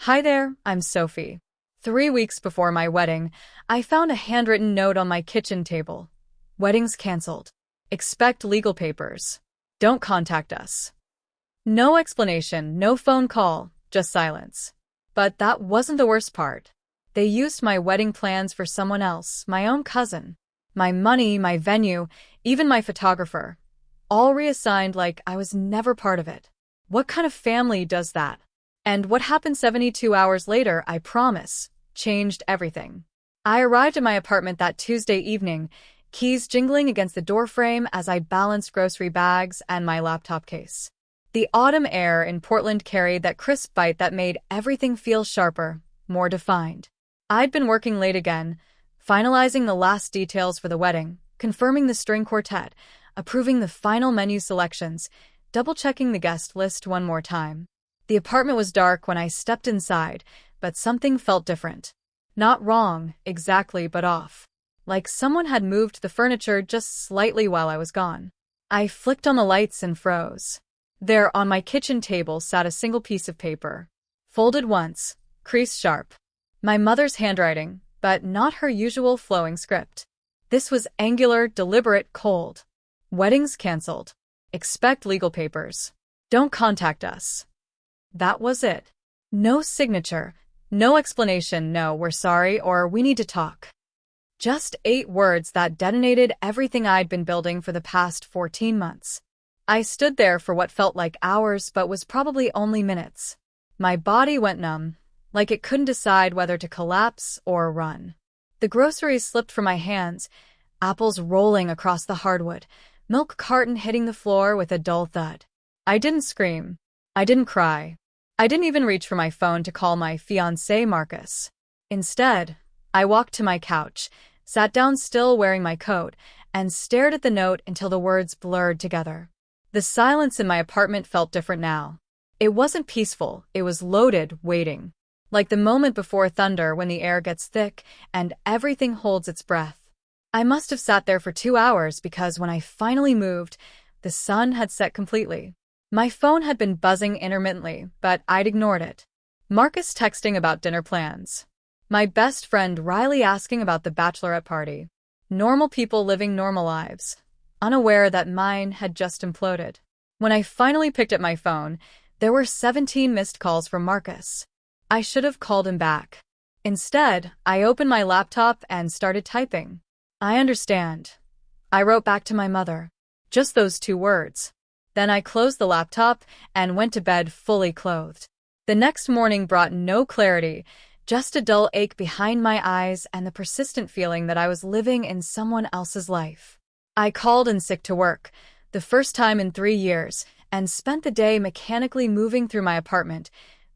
Hi there, I'm Sophie. 3 weeks before my wedding, I found a handwritten note on my kitchen table. Wedding's canceled. Expect legal papers. Don't contact us. No explanation, no phone call, just silence. But that wasn't the worst part. They used my wedding plans for someone else, my own cousin. My money, my venue, even my photographer. All reassigned like I was never part of it. What kind of family does that? And what happened 72 hours later, I promise, changed everything. I arrived at my apartment that Tuesday evening, keys jingling against the doorframe as I balanced grocery bags and my laptop case. The autumn air in Portland carried that crisp bite that made everything feel sharper, more defined. I'd been working late again, finalizing the last details for the wedding, confirming the string quartet, approving the final menu selections, double-checking the guest list one more time. The apartment was dark when I stepped inside, but something felt different. Not wrong, exactly, but off. Like someone had moved the furniture just slightly while I was gone. I flicked on the lights and froze. There, on my kitchen table, sat a single piece of paper. Folded once, crease sharp. My mother's handwriting, but not her usual flowing script. This was angular, deliberate, cold. Weddings canceled. Expect legal papers. Don't contact us. That was it. No signature, no explanation, no, we're sorry, or we need to talk. Just 8 words that detonated everything I'd been building for the past 14 months. I stood there for what felt like hours but was probably only minutes. My body went numb, like it couldn't decide whether to collapse or run. The groceries slipped from my hands, apples rolling across the hardwood, milk carton hitting the floor with a dull thud. I didn't scream. I didn't cry. I didn't even reach for my phone to call my fiancé Marcus. Instead, I walked to my couch, sat down still wearing my coat, and stared at the note until the words blurred together. The silence in my apartment felt different now. It wasn't peaceful, it was loaded, waiting. Like the moment before thunder when the air gets thick and everything holds its breath. I must have sat there for 2 hours because when I finally moved, the sun had set completely. My phone had been buzzing intermittently, but I'd ignored it. Marcus texting about dinner plans. My best friend Riley asking about the bachelorette party. Normal people living normal lives, unaware that mine had just imploded. When I finally picked up my phone, there were 17 missed calls from Marcus. I should have called him back. Instead, I opened my laptop and started typing. I understand. I wrote back to my mother. Just those 2 words. Then I closed the laptop and went to bed fully clothed. The next morning brought no clarity, just a dull ache behind my eyes and the persistent feeling that I was living in someone else's life. I called in sick to work, the first time in 3 years, and spent the day mechanically moving through my apartment,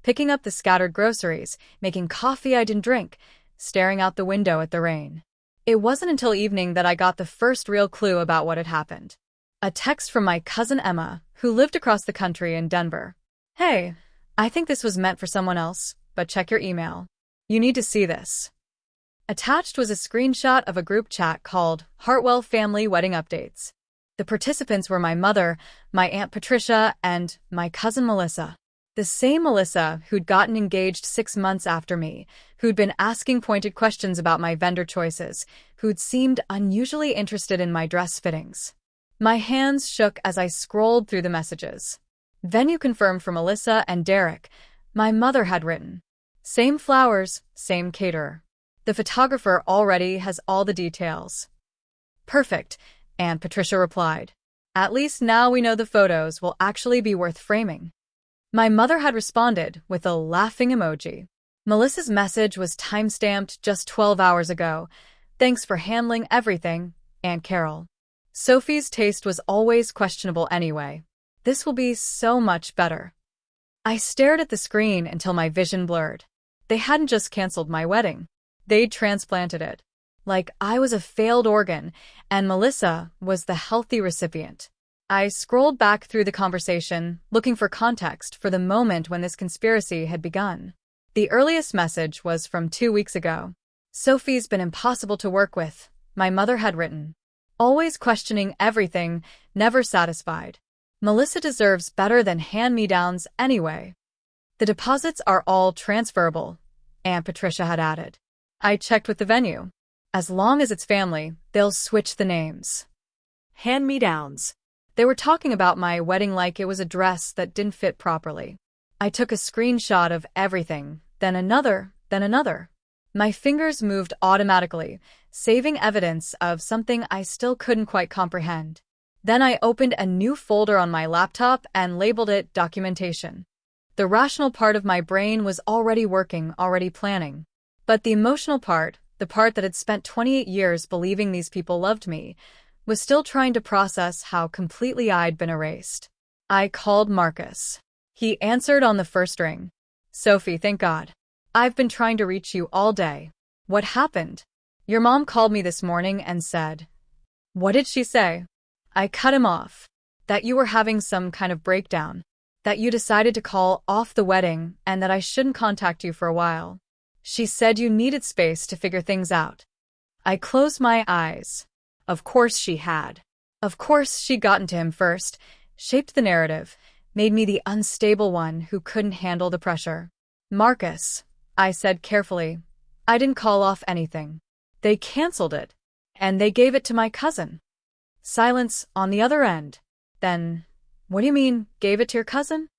picking up the scattered groceries, making coffee I didn't drink, staring out the window at the rain. It wasn't until evening that I got the first real clue about what had happened. A text from my cousin Emma, who lived across the country in Denver. Hey, I think this was meant for someone else, but check your email. You need to see this. Attached was a screenshot of a group chat called Hartwell Family Wedding Updates. The participants were my mother, my Aunt Patricia, and my cousin Melissa. The same Melissa who'd gotten engaged 6 months after me, who'd been asking pointed questions about my vendor choices, who'd seemed unusually interested in my dress fittings. My hands shook as I scrolled through the messages. Venue confirmed for Melissa and Derek. My mother had written. Same flowers, same caterer. The photographer already has all the details. Perfect, Aunt Patricia replied. At least now we know the photos will actually be worth framing. My mother had responded with a laughing emoji. Melissa's message was time-stamped just 12 hours ago. Thanks for handling everything, Aunt Carol. Sophie's taste was always questionable anyway. This will be so much better. I stared at the screen until my vision blurred. They hadn't just canceled my wedding. They'd transplanted it. Like I was a failed organ, and Melissa was the healthy recipient. I scrolled back through the conversation, looking for context for the moment when this conspiracy had begun. The earliest message was from 2 weeks ago. Sophie's been impossible to work with, my mother had written. Always questioning everything, never satisfied. Melissa deserves better than hand-me-downs anyway. The deposits are all transferable, Aunt Patricia had added. I checked with the venue. As long as it's family, they'll switch the names. Hand-me-downs. They were talking about my wedding like it was a dress that didn't fit properly. I took a screenshot of everything, then another. My fingers moved automatically, saving evidence of something I still couldn't quite comprehend. Then I opened a new folder on my laptop and labeled it Documentation. The rational part of my brain was already working, already planning. But the emotional part, the part that had spent 28 years believing these people loved me, was still trying to process how completely I'd been erased. I called Marcus. He answered on the first ring. Sophie, thank God. I've been trying to reach you all day. What happened? Your mom called me this morning and said. What did she say? I cut him off. That you were having some kind of breakdown. That you decided to call off the wedding and that I shouldn't contact you for a while. She said you needed space to figure things out. I closed my eyes. Of course she had. Of course she'd gotten to him first, shaped the narrative, made me the unstable one who couldn't handle the pressure. Marcus, I said carefully, I didn't call off anything. They canceled it. And they gave it to my cousin. Silence on the other end. Then, what do you mean, gave it to your cousin?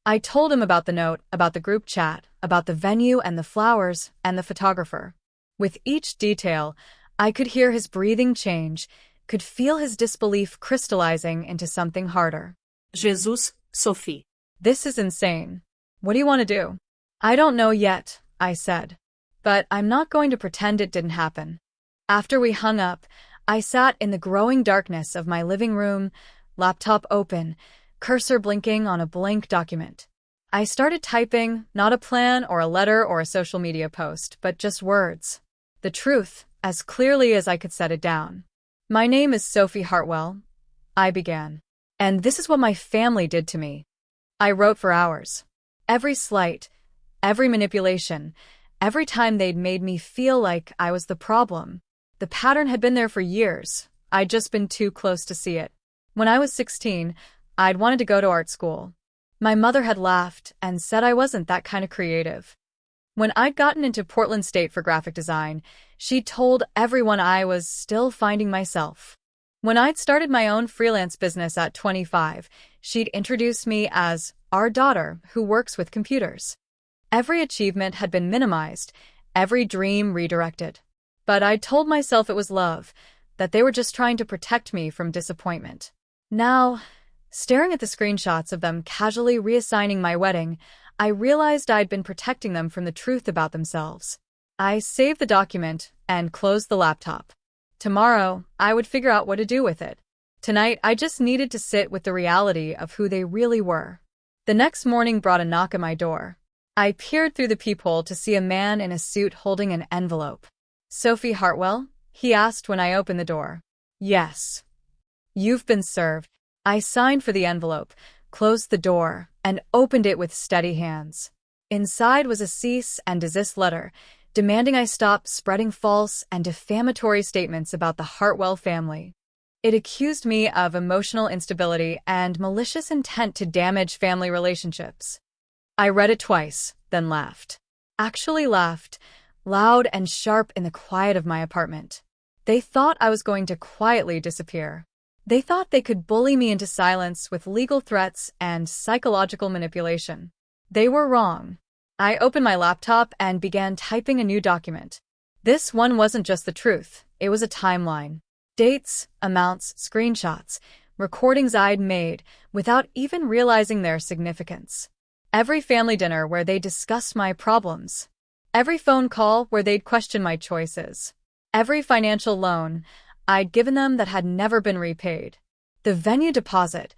I told him about the note, about the group chat, about the venue and the flowers and the photographer. With each detail, I could hear his breathing change, could feel his disbelief crystallizing into something harder. Jesus, Sophie. This is insane. What do you want to do? I don't know yet, I said. But I'm not going to pretend it didn't happen. After we hung up, I sat in the growing darkness of my living room, laptop open, cursor blinking on a blank document. I started typing, not a plan or a letter or a social media post, but just words. The truth, as clearly as I could set it down. My name is Sophie Hartwell, I began. And this is what my family did to me. I wrote for hours. Every slight, every manipulation, every time they'd made me feel like I was the problem. The pattern had been there for years. I'd just been too close to see it. When I was 16, I'd wanted to go to art school. My mother had laughed and said I wasn't that kind of creative. When I'd gotten into Portland State for graphic design, she'd told everyone I was still finding myself. When I'd started my own freelance business at 25, she'd introduced me as our daughter who works with computers. Every achievement had been minimized, every dream redirected. But I'd told myself it was love, that they were just trying to protect me from disappointment. Now, staring at the screenshots of them casually reassigning my wedding, I realized I'd been protecting them from the truth about themselves. I saved the document and closed the laptop. Tomorrow, I would figure out what to do with it. Tonight, I just needed to sit with the reality of who they really were. The next morning brought a knock at my door. I peered through the peephole to see a man in a suit holding an envelope. Sophie Hartwell? He asked when I opened the door. Yes. You've been served. I signed for the envelope, closed the door, and opened it with steady hands. Inside was a cease and desist letter, demanding I stop spreading false and defamatory statements about the Hartwell family. It accused me of emotional instability and malicious intent to damage family relationships. I read it twice, then laughed. Actually laughed, loud and sharp in the quiet of my apartment. They thought I was going to quietly disappear. They thought they could bully me into silence with legal threats and psychological manipulation. They were wrong. I opened my laptop and began typing a new document. This one wasn't just the truth, it was a timeline. Dates, amounts, screenshots, recordings I'd made without even realizing their significance. Every family dinner where they discussed my problems. Every phone call where they'd question my choices. Every financial loan I'd given them that had never been repaid. The venue deposit,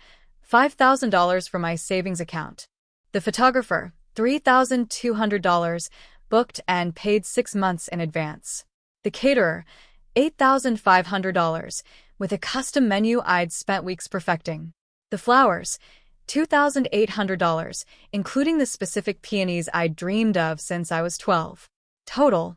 $5,000 from my savings account. The photographer, $3,200, booked and paid 6 months in advance. The caterer, $8,500, with a custom menu I'd spent weeks perfecting. The flowers, $2,800, including the specific peonies I'd dreamed of since I was 12. Total,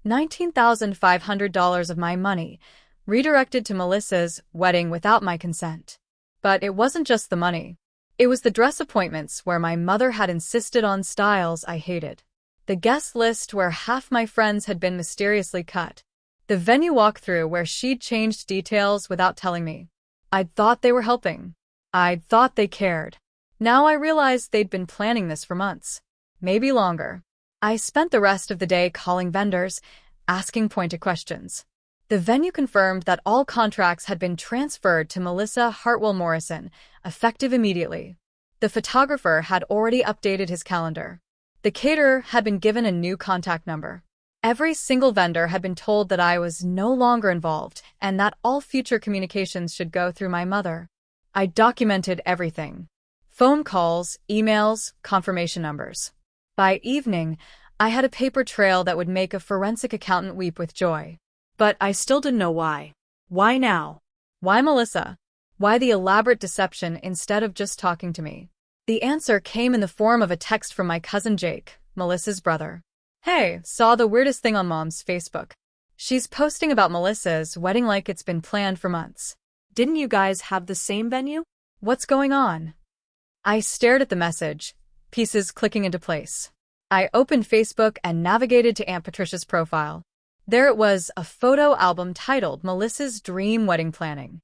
$19,500 of my money, redirected to Melissa's wedding without my consent. But it wasn't just the money. It was the dress appointments where my mother had insisted on styles I hated. The guest list where half my friends had been mysteriously cut. The venue walkthrough where she'd changed details without telling me. I'd thought they were helping. I'd thought they cared. Now I realized they'd been planning this for months. Maybe longer. I spent the rest of the day calling vendors, asking pointed questions. The venue confirmed that all contracts had been transferred to Melissa Hartwell Morrison, effective immediately. The photographer had already updated his calendar. The caterer had been given a new contact number. Every single vendor had been told that I was no longer involved and that all future communications should go through my mother. I documented everything. Phone calls, emails, confirmation numbers. By evening, I had a paper trail that would make a forensic accountant weep with joy. But I still didn't know why. Why now? Why Melissa? Why the elaborate deception instead of just talking to me? The answer came in the form of a text from my cousin Jake, Melissa's brother. Hey, saw the weirdest thing on Mom's Facebook. She's posting about Melissa's wedding like it's been planned for months. Didn't you guys have the same venue? What's going on? I stared at the message, pieces clicking into place. I opened Facebook and navigated to Aunt Patricia's profile. There it was, a photo album titled Melissa's Dream Wedding Planning.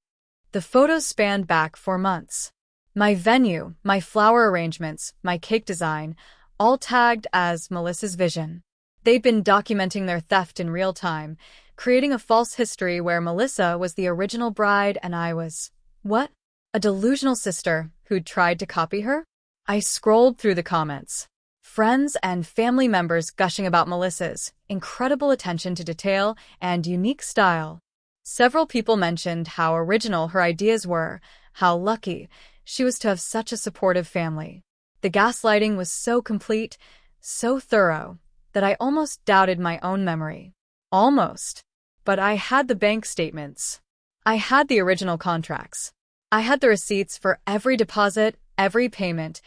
The photos spanned back for months. My venue, my flower arrangements, my cake design, all tagged as Melissa's vision. They'd been documenting their theft in real time, creating a false history where Melissa was the original bride and I was, what? A delusional sister who'd tried to copy her? I scrolled through the comments. Friends and family members gushing about Melissa's incredible attention to detail and unique style. Several people mentioned how original her ideas were, how lucky she was to have such a supportive family. The gaslighting was so complete, so thorough, that I almost doubted my own memory. Almost. But I had the bank statements. I had the original contracts. I had the receipts for every deposit, every payment,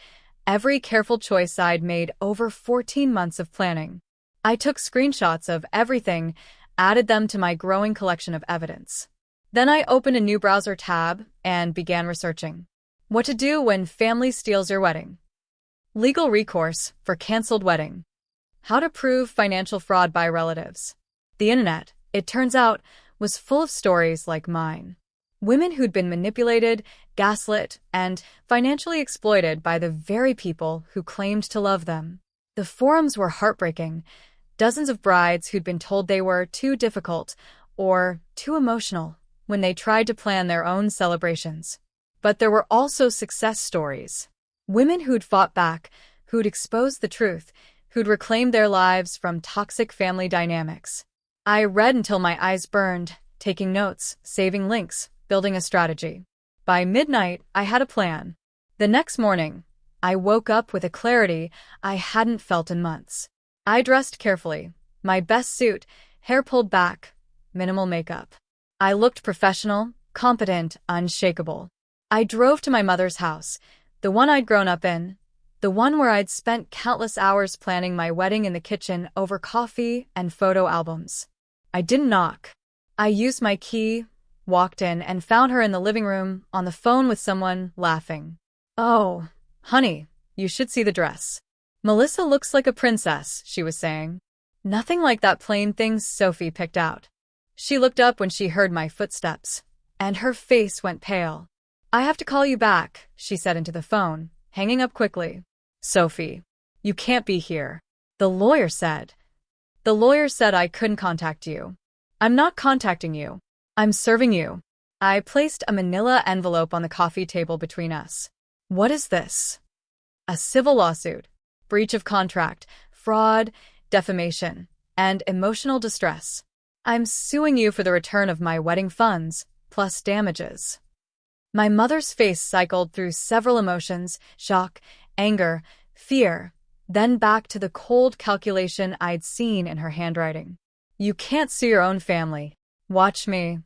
every careful choice I'd made over 14 months of planning. I took screenshots of everything, added them to my growing collection of evidence. Then I opened a new browser tab and began researching. What to do when family steals your wedding. Legal recourse for canceled wedding. How to prove financial fraud by relatives. The internet, it turns out, was full of stories like mine. Women who'd been manipulated, gaslit, and financially exploited by the very people who claimed to love them. The forums were heartbreaking. Dozens of brides who'd been told they were too difficult or too emotional when they tried to plan their own celebrations. But there were also success stories. Women who'd fought back, who'd exposed the truth, who'd reclaimed their lives from toxic family dynamics. I read until my eyes burned, taking notes, saving links, building a strategy. By midnight, I had a plan. The next morning, I woke up with a clarity I hadn't felt in months. I dressed carefully, my best suit, hair pulled back, minimal makeup. I looked professional, competent, unshakable. I drove to my mother's house, the one I'd grown up in, the one where I'd spent countless hours planning my wedding in the kitchen over coffee and photo albums. I didn't knock. I used my key, walked in, and found her in the living room, on the phone with someone, laughing. Oh, honey, you should see the dress. Melissa looks like a princess, she was saying. Nothing like that plain thing Sophie picked out. She looked up when she heard my footsteps, and her face went pale. I have to call you back, she said into the phone, hanging up quickly. Sophie, you can't be here. The lawyer said. The lawyer said I couldn't contact you. I'm not contacting you. I'm serving you. I placed a manila envelope on the coffee table between us. What is this? A civil lawsuit, breach of contract, fraud, defamation, and emotional distress. I'm suing you for the return of my wedding funds, plus damages. My mother's face cycled through several emotions, shock, anger, fear, then back to the cold calculation I'd seen in her handwriting. You can't sue your own family. Watch me.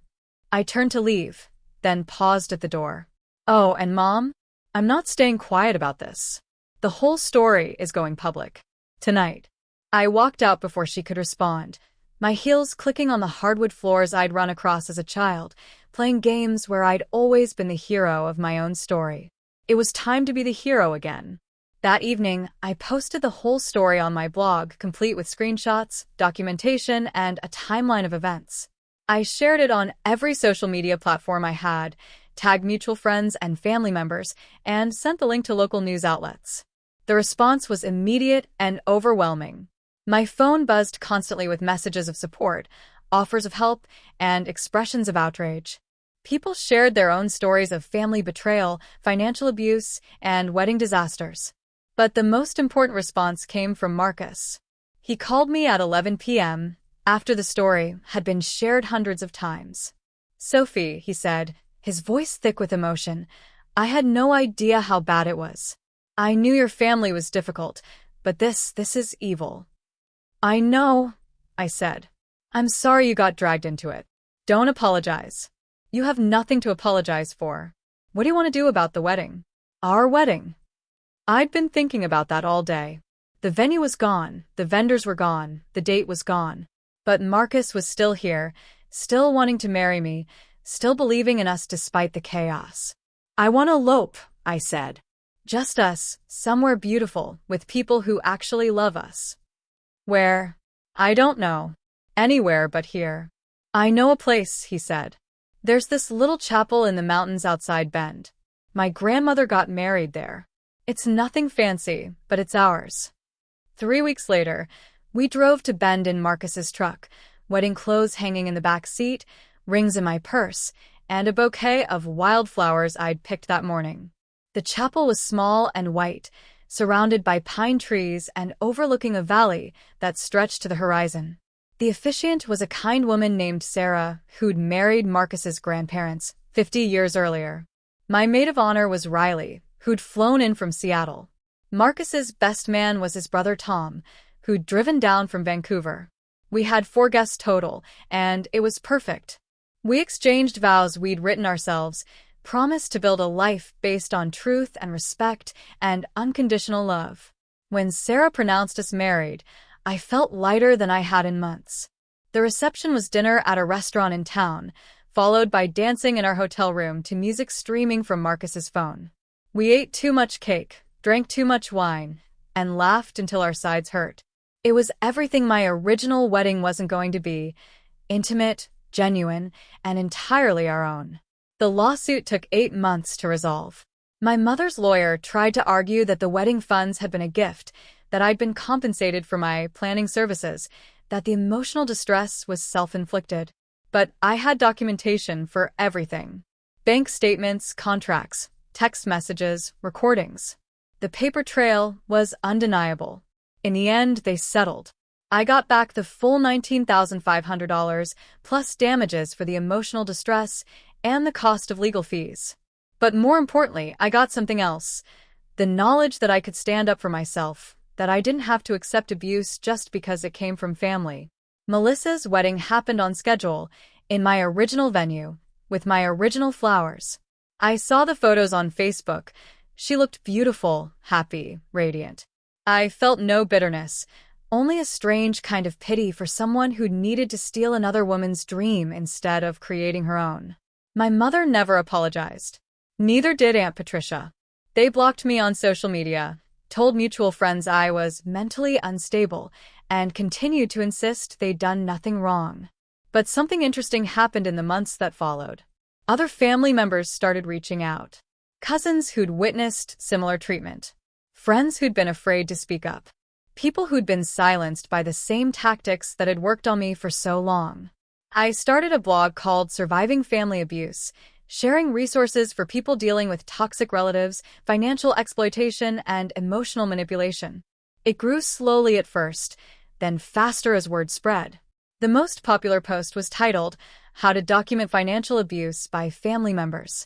I turned to leave, then paused at the door. Oh, and Mom? I'm not staying quiet about this. The whole story is going public. Tonight. I walked out before she could respond, my heels clicking on the hardwood floors I'd run across as a child, playing games where I'd always been the hero of my own story. It was time to be the hero again. That evening, I posted the whole story on my blog, complete with screenshots, documentation, and a timeline of events. I shared it on every social media platform I had, tagged mutual friends and family members, and sent the link to local news outlets. The response was immediate and overwhelming. My phone buzzed constantly with messages of support, offers of help, and expressions of outrage. People shared their own stories of family betrayal, financial abuse, and wedding disasters. But the most important response came from Marcus. He called me at 11 p.m., after the story had been shared hundreds of times. "Sophie," he said, his voice thick with emotion, "I had no idea how bad it was. I knew your family was difficult, but this is evil." "I know," I said. "I'm sorry you got dragged into it. Don't apologize. You have nothing to apologize for. What do you want to do about the wedding? Our wedding?" I'd been thinking about that all day. The venue was gone, the vendors were gone, the date was gone. But Marcus was still here, still wanting to marry me, still believing in us despite the chaos. "I want to elope," I said. "Just us, somewhere beautiful, with people who actually love us." "Where?" "I don't know. Anywhere but here." "I know a place," he said. "There's this little chapel in the mountains outside Bend. My grandmother got married there. It's nothing fancy, but it's ours." 3 weeks later, we drove to Bend in Marcus's truck, wedding clothes hanging in the back seat, rings in my purse, and a bouquet of wildflowers I'd picked that morning. The chapel was small and white, surrounded by pine trees and overlooking a valley that stretched to the horizon. The officiant was a kind woman named Sarah, who'd married Marcus's grandparents 50 years earlier. My maid of honor was Riley, who'd flown in from Seattle. Marcus's best man was his brother Tom, who'd driven down from Vancouver. We had 4 guests total, and it was perfect. We exchanged vows we'd written ourselves, promised to build a life based on truth and respect and unconditional love. When Sarah pronounced us married, I felt lighter than I had in months. The reception was dinner at a restaurant in town, followed by dancing in our hotel room to music streaming from Marcus's phone. We ate too much cake, drank too much wine, and laughed until our sides hurt. It was everything my original wedding wasn't going to be: intimate, genuine, and entirely our own. The lawsuit took 8 months to resolve. My mother's lawyer tried to argue that the wedding funds had been a gift, that I'd been compensated for my planning services, that the emotional distress was self-inflicted. But I had documentation for everything: bank statements, contracts, text messages, recordings. The paper trail was undeniable. In the end, they settled. I got back the full $19,500 plus damages for the emotional distress and the cost of legal fees. But more importantly, I got something else: the knowledge that I could stand up for myself, that I didn't have to accept abuse just because it came from family. Melissa's wedding happened on schedule, in my original venue, with my original flowers. I saw the photos on Facebook. She looked beautiful, happy, radiant. I felt no bitterness, only a strange kind of pity for someone who needed to steal another woman's dream instead of creating her own. My mother never apologized. Neither did Aunt Patricia. They blocked me on social media, told mutual friends I was mentally unstable, and continued to insist they'd done nothing wrong. But something interesting happened in the months that followed. Other family members started reaching out. Cousins who'd witnessed similar treatment. Friends who'd been afraid to speak up. People who'd been silenced by the same tactics that had worked on me for so long. I started a blog called Surviving Family Abuse, sharing resources for people dealing with toxic relatives, financial exploitation, and emotional manipulation. It grew slowly at first, then faster as word spread. The most popular post was titled, "How to Document Financial Abuse by Family Members."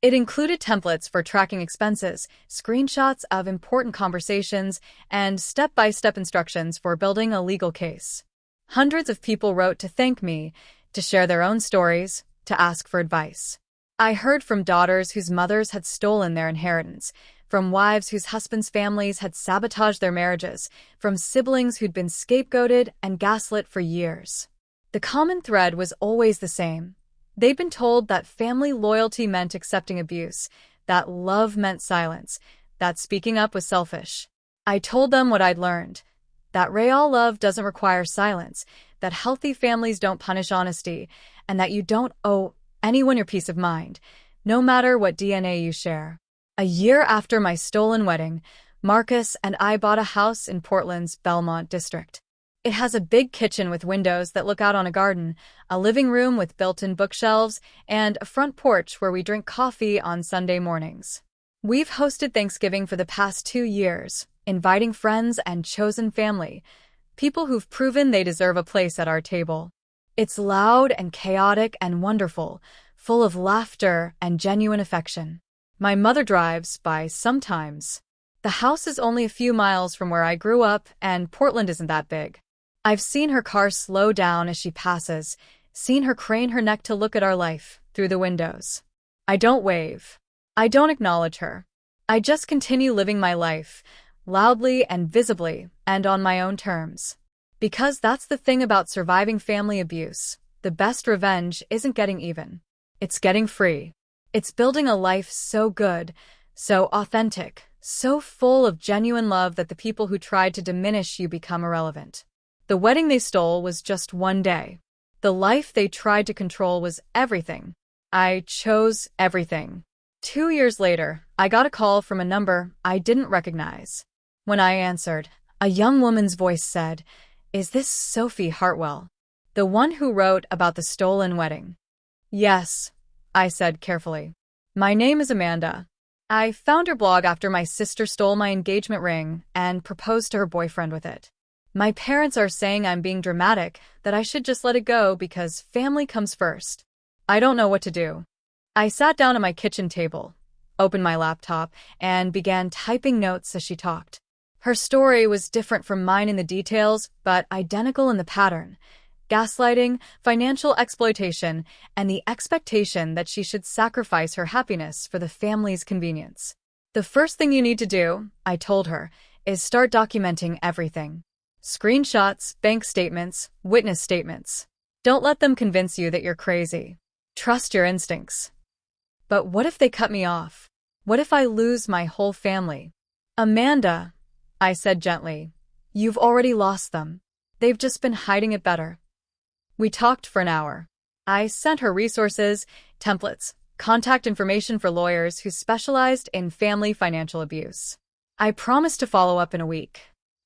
It included templates for tracking expenses, screenshots of important conversations, and step-by-step instructions for building a legal case. Hundreds of people wrote to thank me, to share their own stories, to ask for advice. I heard from daughters whose mothers had stolen their inheritance, from wives whose husbands' families had sabotaged their marriages, from siblings who'd been scapegoated and gaslit for years. The common thread was always the same. They'd been told that family loyalty meant accepting abuse, that love meant silence, that speaking up was selfish. I told them what I'd learned, that real love doesn't require silence, that healthy families don't punish honesty, and that you don't owe anyone your peace of mind, no matter what DNA you share. A year after my stolen wedding, Marcus and I bought a house in Portland's Belmont district. It has a big kitchen with windows that look out on a garden, a living room with built-in bookshelves, and a front porch where we drink coffee on Sunday mornings. We've hosted Thanksgiving for the past 2 years, inviting friends and chosen family, people who've proven they deserve a place at our table. It's loud and chaotic and wonderful, full of laughter and genuine affection. My mother drives by sometimes. The house is only a few miles from where I grew up, and Portland isn't that big. I've seen her car slow down as she passes, seen her crane her neck to look at our life through the windows. I don't wave. I don't acknowledge her. I just continue living my life, loudly and visibly, and on my own terms. Because that's the thing about surviving family abuse. The best revenge isn't getting even. It's getting free. It's building a life so good, so authentic, so full of genuine love that the people who tried to diminish you become irrelevant. The wedding they stole was just one day. The life they tried to control was everything. I chose everything. 2 years later, I got a call from a number I didn't recognize. When I answered, a young woman's voice said, "Is this Sophie Hartwell, the one who wrote about the stolen wedding?" "Yes," I said carefully. "My name is Amanda. I found her blog after my sister stole my engagement ring and proposed to her boyfriend with it. My parents are saying I'm being dramatic, that I should just let it go because family comes first. I don't know what to do." I sat down at my kitchen table, opened my laptop, and began typing notes as she talked. Her story was different from mine in the details, but identical in the pattern. Gaslighting, financial exploitation, and the expectation that she should sacrifice her happiness for the family's convenience. "The first thing you need to do," I told her, "is start documenting everything. Screenshots, bank statements, witness statements. Don't let them convince you that you're crazy. Trust your instincts." "But what if they cut me off? What if I lose my whole family?" "Amanda," I said gently, "you've already lost them. They've just been hiding it better." We talked for an hour. I sent her resources, templates, contact information for lawyers who specialized in family financial abuse. I promised to follow up in a week.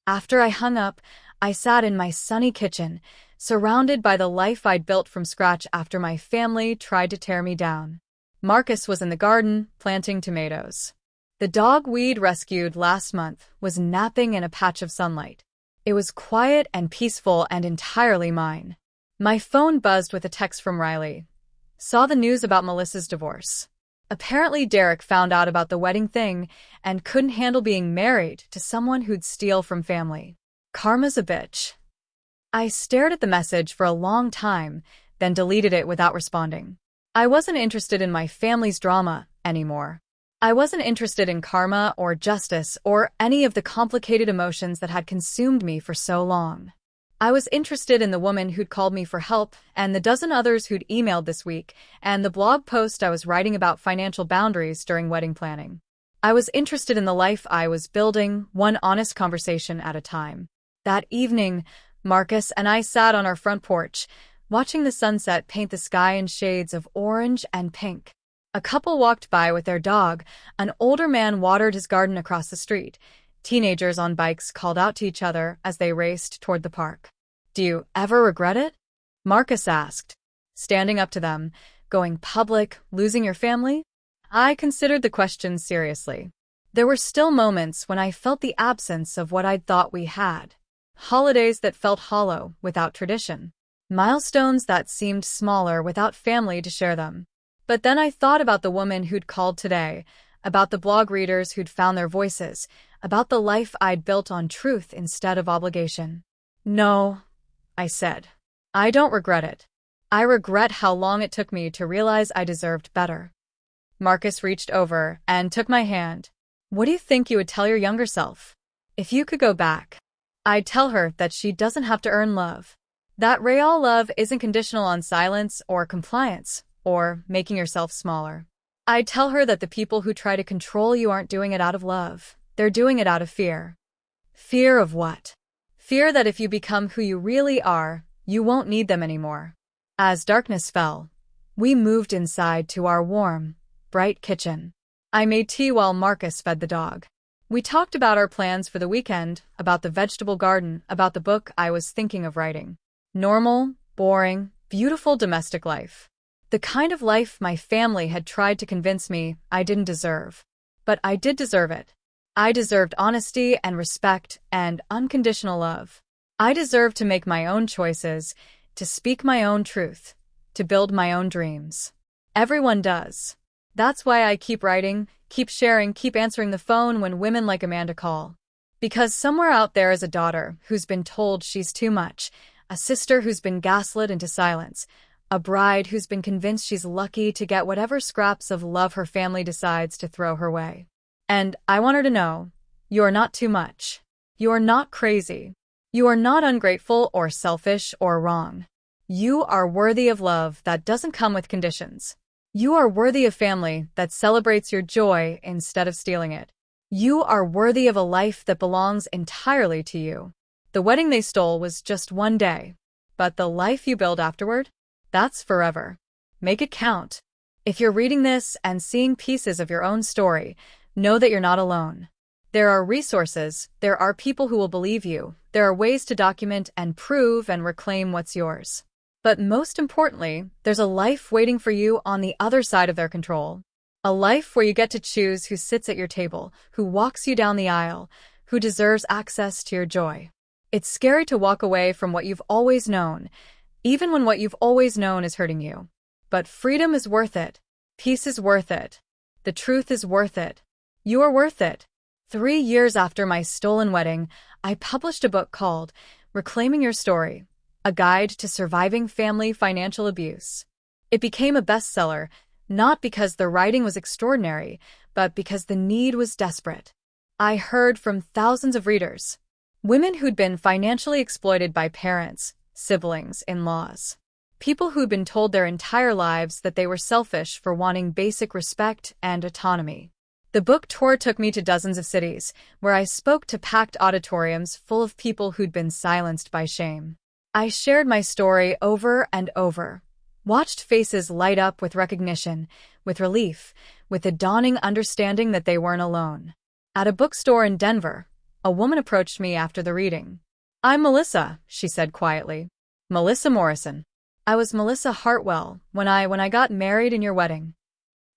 After I hung up, I sat in my sunny kitchen, surrounded by the life I'd built from scratch after my family tried to tear me down. Marcus was in the garden, planting tomatoes. The dog we'd rescued last month was napping in a patch of sunlight. It was quiet and peaceful and entirely mine. My phone buzzed with a text from Riley. "Saw the news about Melissa's divorce. Apparently Derek found out about the wedding thing and couldn't handle being married to someone who'd steal from family. Karma's a bitch." I stared at the message for a long time, then deleted it without responding. I wasn't interested in my family's drama anymore. I wasn't interested in karma or justice or any of the complicated emotions that had consumed me for so long. I was interested in the woman who'd called me for help, and the dozen others who'd emailed this week, and the blog post I was writing about financial boundaries during wedding planning. I was interested in the life I was building, one honest conversation at a time. That evening, Marcus and I sat on our front porch, watching the sunset paint the sky in shades of orange and pink. A couple walked by with their dog. An older man watered his garden across the street. Teenagers on bikes called out to each other as they raced toward the park. "Do you ever regret it?" Marcus asked, standing up to them. "Going public, losing your family?" I considered the question seriously. There were still moments when I felt the absence of what I'd thought we had. Holidays that felt hollow without tradition. Milestones that seemed smaller without family to share them. But then I thought about the woman who'd called today, about the blog readers who'd found their voices, about the life I'd built on truth instead of obligation. "No," I said. "I don't regret it. I regret how long it took me to realize I deserved better." Marcus reached over and took my hand. "What do you think you would tell your younger self? If you could go back?" "I'd tell her that she doesn't have to earn love. That real love isn't conditional on silence or compliance or making yourself smaller. I tell her that the people who try to control you aren't doing it out of love. They're doing it out of fear. Fear of what? Fear that if you become who you really are, you won't need them anymore. As darkness fell, we moved inside to our warm, bright kitchen. I made tea while Marcus fed the dog. We talked about our plans for the weekend, about the vegetable garden, about the book I was thinking of writing. Normal, boring, beautiful domestic life. The kind of life my family had tried to convince me I didn't deserve. But I did deserve it. I deserved honesty and respect and unconditional love. I deserved to make my own choices, to speak my own truth, to build my own dreams. Everyone does. That's why I keep writing, keep sharing, keep answering the phone when women like Amanda call. Because somewhere out there is a daughter who's been told she's too much, a sister who's been gaslit into silence, a bride who's been convinced she's lucky to get whatever scraps of love her family decides to throw her way. And I want her to know, you're not too much. You're not crazy. You are not ungrateful or selfish or wrong. You are worthy of love that doesn't come with conditions. You are worthy of family that celebrates your joy instead of stealing it. You are worthy of a life that belongs entirely to you. The wedding they stole was just one day, but the life you build afterward, that's forever. Make it count. If you're reading this and seeing pieces of your own story, know that you're not alone. There are resources, there are people who will believe you, there are ways to document and prove and reclaim what's yours. But most importantly, there's a life waiting for you on the other side of their control. A life where you get to choose who sits at your table, who walks you down the aisle, who deserves access to your joy. It's scary to walk away from what you've always known, even when what you've always known is hurting you. But freedom is worth it. Peace is worth it. The truth is worth it. You are worth it. 3 years after my stolen wedding, I published a book called Reclaiming Your Story, a guide to surviving family financial abuse. It became a bestseller, not because the writing was extraordinary, but because the need was desperate. I heard from thousands of readers, women who'd been financially exploited by parents, siblings, in-laws, people who'd been told their entire lives that they were selfish for wanting basic respect and autonomy. The book tour took me to dozens of cities, where I spoke to packed auditoriums full of people who'd been silenced by shame. I shared my story over and over, watched faces light up with recognition, with relief, with the dawning understanding that they weren't alone. At a bookstore in Denver, a woman approached me after the reading. "I'm Melissa," she said quietly. "Melissa Morrison. I was Melissa Hartwell when I got married in your wedding."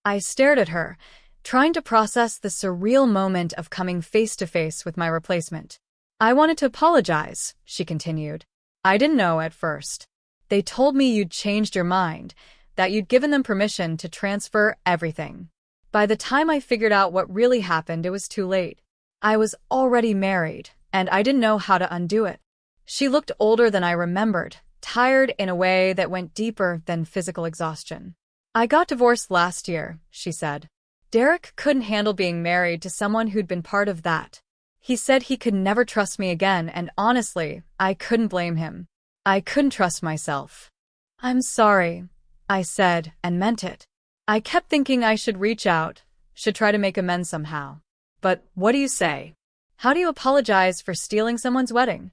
I stared at her, trying to process the surreal moment of coming face to face with my replacement. "I wanted to apologize," she continued. "I didn't know at first. They told me you'd changed your mind, that you'd given them permission to transfer everything. By the time I figured out what really happened, it was too late. I was already married, and I didn't know how to undo it." She looked older than I remembered, tired in a way that went deeper than physical exhaustion. "I got divorced last year," she said. "Derek couldn't handle being married to someone who'd been part of that. He said he could never trust me again, and honestly, I couldn't blame him. I couldn't trust myself." "I'm sorry," I said, and meant it. I kept thinking I should reach out, should try to make amends somehow. But what do you say? How do you apologize for stealing someone's wedding?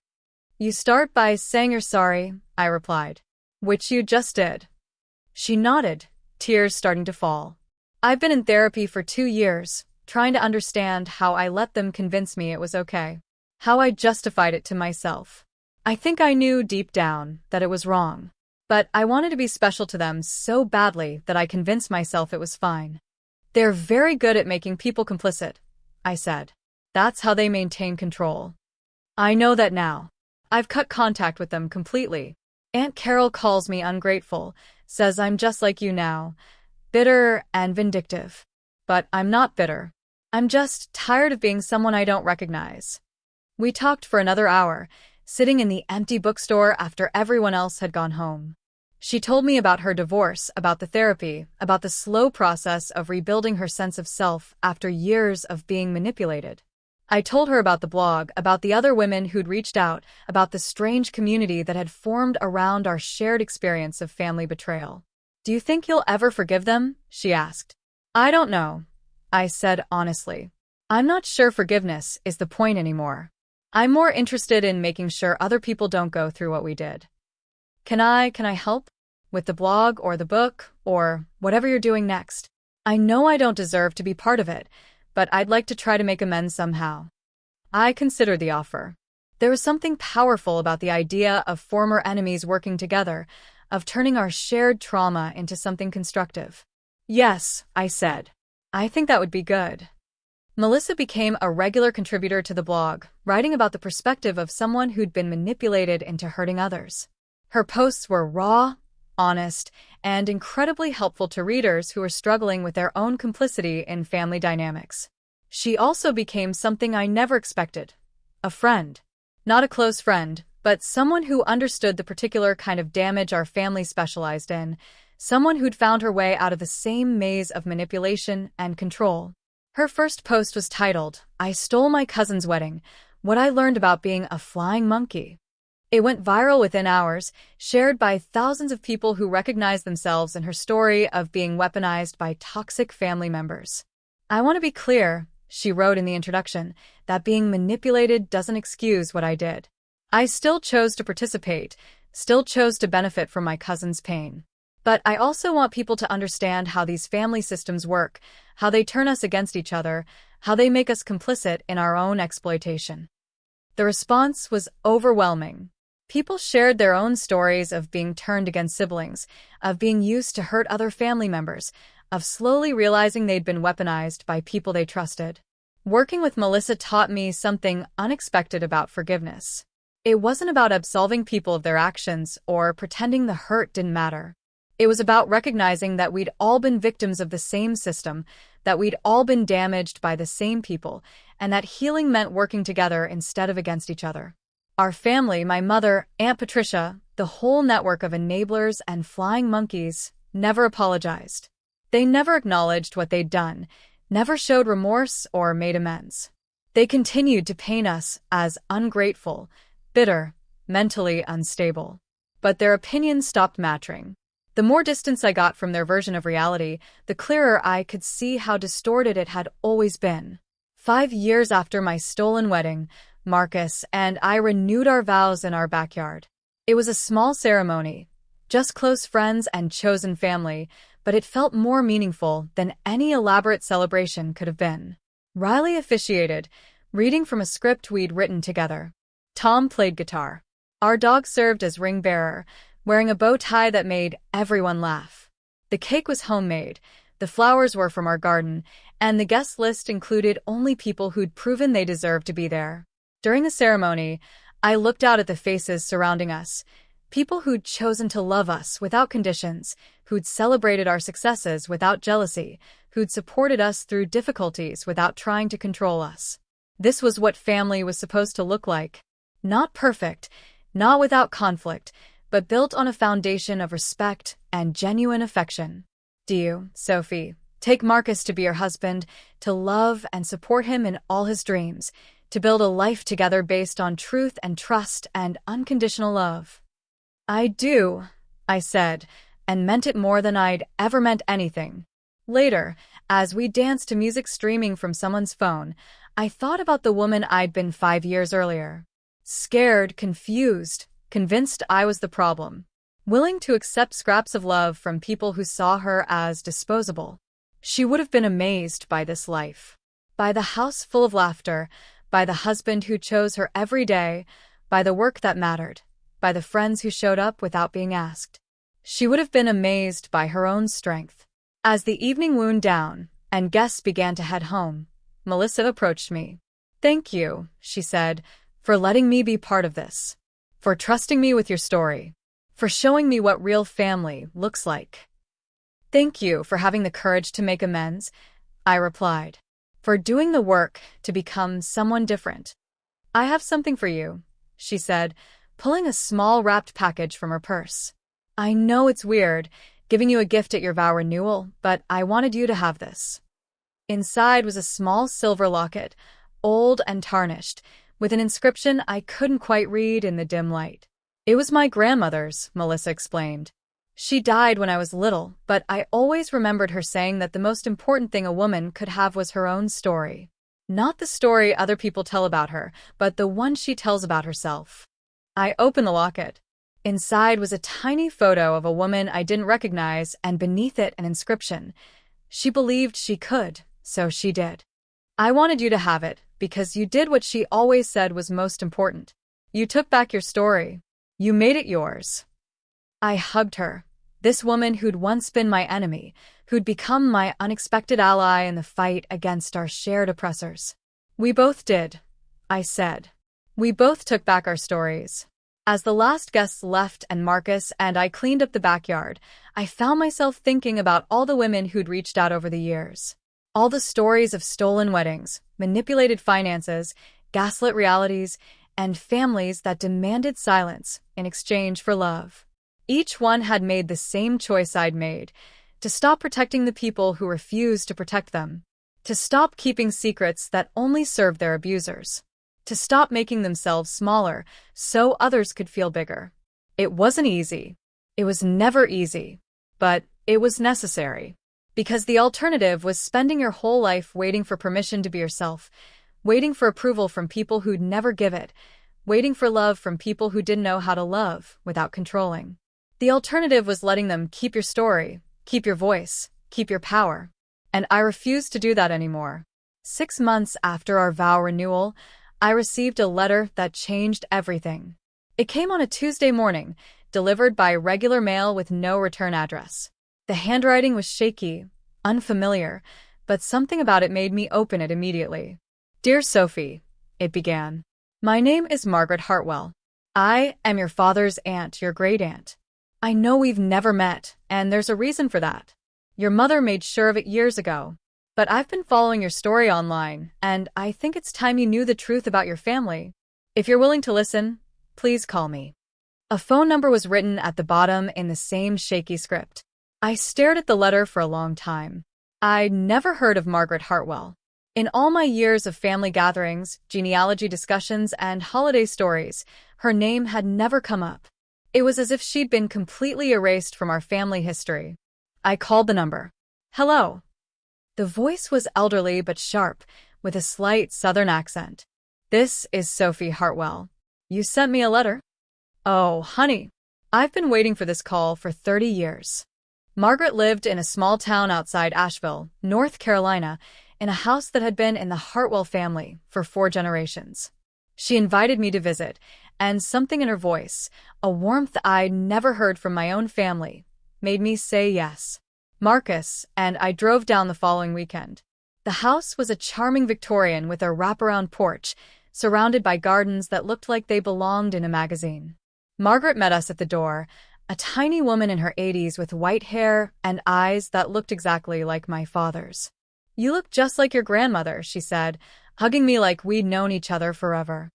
"You start by saying you're sorry," I replied. "Which you just did." She nodded, tears starting to fall. "I've been in therapy for 2 years, trying to understand how I let them convince me it was okay. How I justified it to myself. I think I knew deep down that it was wrong. But I wanted to be special to them so badly that I convinced myself it was fine. They're very good at making people complicit," I said. "That's how they maintain control. I know that now. I've cut contact with them completely. Aunt Carol calls me ungrateful, says I'm just like you now, bitter and vindictive. But I'm not bitter. I'm just tired of being someone I don't recognize." We talked for another hour, sitting in the empty bookstore after everyone else had gone home. She told me about her divorce, about the therapy, about the slow process of rebuilding her sense of self after years of being manipulated. I told her about the blog, about the other women who'd reached out, about the strange community that had formed around our shared experience of family betrayal. "Do you think you'll ever forgive them?" she asked. I don't know, I said honestly. I'm not sure forgiveness is the point anymore. I'm more interested in making sure other people don't go through what we did. Can I help? With the blog or the book or whatever you're doing next? I know I don't deserve to be part of it, but I'd like to try to make amends somehow. I considered the offer. There was something powerful about the idea of former enemies working together, of turning our shared trauma into something constructive. Yes, I said. I think that would be good. Melissa became a regular contributor to the blog, writing about the perspective of someone who'd been manipulated into hurting others. Her posts were raw, honest, and incredibly helpful to readers who were struggling with their own complicity in family dynamics. She also became something I never expected: a friend. Not a close friend, but someone who understood the particular kind of damage our family specialized in, someone who'd found her way out of the same maze of manipulation and control. Her first post was titled, "I Stole My Cousin's Wedding: What I Learned About Being a Flying Monkey." It went viral within hours, shared by thousands of people who recognized themselves in her story of being weaponized by toxic family members. "I want to be clear," she wrote in the introduction, "that being manipulated doesn't excuse what I did. I still chose to participate, still chose to benefit from my cousin's pain. But I also want people to understand how these family systems work, how they turn us against each other, how they make us complicit in our own exploitation." The response was overwhelming. People shared their own stories of being turned against siblings, of being used to hurt other family members, of slowly realizing they'd been weaponized by people they trusted. Working with Melissa taught me something unexpected about forgiveness. It wasn't about absolving people of their actions or pretending the hurt didn't matter. It was about recognizing that we'd all been victims of the same system, that we'd all been damaged by the same people, and that healing meant working together instead of against each other. Our family, my mother, Aunt Patricia, the whole network of enablers and flying monkeys, never apologized. They never acknowledged what they'd done, never showed remorse or made amends. They continued to paint us as ungrateful, bitter, mentally unstable. But their opinions stopped mattering. The more distance I got from their version of reality, the clearer I could see how distorted it had always been. 5 years after my stolen wedding, Marcus and I renewed our vows in our backyard. It was a small ceremony, just close friends and chosen family, but it felt more meaningful than any elaborate celebration could have been. Riley officiated, reading from a script we'd written together. Tom played guitar. Our dog served as ring bearer, wearing a bow tie that made everyone laugh. The cake was homemade, the flowers were from our garden, and the guest list included only people who'd proven they deserved to be there. During the ceremony, I looked out at the faces surrounding us, people who'd chosen to love us without conditions, who'd celebrated our successes without jealousy, who'd supported us through difficulties without trying to control us. This was what family was supposed to look like. Not perfect, not without conflict, but built on a foundation of respect and genuine affection. Do you, Sophie, take Marcus to be your husband, to love and support him in all his dreams, to build a life together based on truth and trust and unconditional love? I do, I said, and meant it more than I'd ever meant anything. Later, as we danced to music streaming from someone's phone, I thought about the woman I'd been 5 years earlier. Scared, confused, convinced I was the problem. Willing to accept scraps of love from people who saw her as disposable. She would have been amazed by this life. By the house full of laughter, by the husband who chose her every day, by the work that mattered, by the friends who showed up without being asked. She would have been amazed by her own strength. As the evening wound down, and guests began to head home, Melissa approached me. "Thank you," she said, "for letting me be part of this. For trusting me with your story. For showing me what real family looks like." "Thank you for having the courage to make amends," I replied. "For doing the work to become someone different." "I have something for you," she said, pulling a small wrapped package from her purse. "I know it's weird, giving you a gift at your vow renewal, but I wanted you to have this." Inside was a small silver locket, old and tarnished, with an inscription I couldn't quite read in the dim light. "It was my grandmother's," Melissa explained. She died when I was little, but I always remembered her saying that the most important thing a woman could have was her own story. Not the story other people tell about her, but the one she tells about herself. I opened the locket. Inside was a tiny photo of a woman I didn't recognize, and beneath it an inscription. She believed she could, so she did. I wanted you to have it, because you did what she always said was most important. You took back your story. You made it yours. I hugged her. This woman who'd once been my enemy, who'd become my unexpected ally in the fight against our shared oppressors. We both did, I said. We both took back our stories. As the last guests left and Marcus and I cleaned up the backyard, I found myself thinking about all the women who'd reached out over the years. All the stories of stolen weddings, manipulated finances, gaslit realities, and families that demanded silence in exchange for love. Each one had made the same choice I'd made, to stop protecting the people who refused to protect them, to stop keeping secrets that only served their abusers, to stop making themselves smaller so others could feel bigger. It wasn't easy. It was never easy. But it was necessary. Because the alternative was spending your whole life waiting for permission to be yourself, waiting for approval from people who'd never give it, waiting for love from people who didn't know how to love without controlling. The alternative was letting them keep your story, keep your voice, keep your power. And I refused to do that anymore. 6 months after our vow renewal, I received a letter that changed everything. It came on a Tuesday morning, delivered by regular mail with no return address. The handwriting was shaky, unfamiliar, but something about it made me open it immediately. Dear Sophie, it began. My name is Margaret Hartwell. I am your father's aunt, your great-aunt. I know we've never met, and there's a reason for that. Your mother made sure of it years ago. But I've been following your story online, and I think it's time you knew the truth about your family. If you're willing to listen, please call me. A phone number was written at the bottom in the same shaky script. I stared at the letter for a long time. I'd never heard of Margaret Hartwell. In all my years of family gatherings, genealogy discussions, and holiday stories, her name had never come up. It was as if she'd been completely erased from our family history. I called the number. Hello. The voice was elderly but sharp, with a slight southern accent. This is Sophie Hartwell. You sent me a letter? Oh, honey. I've been waiting for this call for 30 years. Margaret lived in a small town outside Asheville, North Carolina, in a house that had been in the Hartwell family for 4 generations. She invited me to visit, and something in her voice, a warmth I'd never heard from my own family, made me say yes. Marcus and I drove down the following weekend. The house was a charming Victorian with a wraparound porch, surrounded by gardens that looked like they belonged in a magazine. Margaret met us at the door, a tiny woman in her 80s with white hair and eyes that looked exactly like my father's. You look just like your grandmother, she said, hugging me like we'd known each other forever.